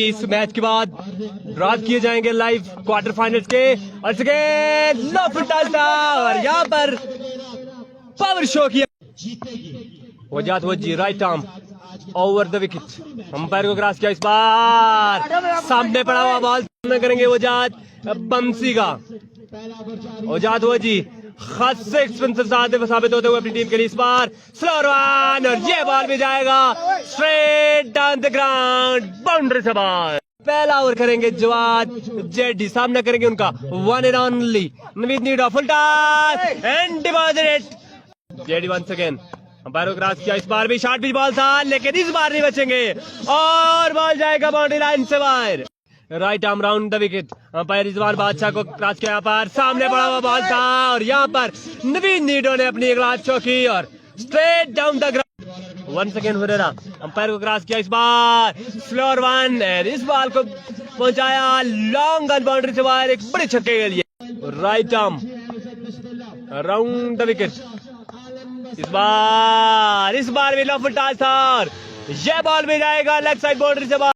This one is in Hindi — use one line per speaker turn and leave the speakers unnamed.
इस मैच के बाद ड्रॉ किए जाएंगे लाइव क्वार्टर फाइनल्स के और यहाँ पर पावर शो किया वजात वजी right arm over the wicket umpire को क्रॉस किया इस बार सामने पड़ा हुआ बॉल करेंगे वजात बंसी का वजात वजी खास से एक्सपेंसिव साबित होते हुए अपनी टीम के लिए इस बार स्लोअर वन और ये बॉल भी जाएगा straight down the ground boundary से बाहर। पहला ओवर करेंगे जवाद जेडी सामने करेंगे उनका one and only with need of full toss and deposit JD once again umpire को क्रॉस किया इस बार भी शॉर्ट पिच बॉल था लेकिन इस बार नहीं बचेंगे और बॉल जाएगा बाउंड्री लाइन से बाहर right arm round the wicket umpire Rizwan बादशाह को क्रॉस किया पर सामने पड़ा हुआ बॉल था और यहाँ पर नवीन नीडो ने अपनी एक लात चौकी और straight down the ground one second Hurairah umpire को क्रॉस किया इस बार स्लोअर वन एंड इस बॉल को पहुंचाया लॉन्ग ऑन बाउंड्री से बाहर एक बड़े छक्के के लिए right arm round the wicket इस बार भी लॉ फुल टॉस था और यह बॉल भी जाएगा लेग साइड बाउंड्री से बाहर।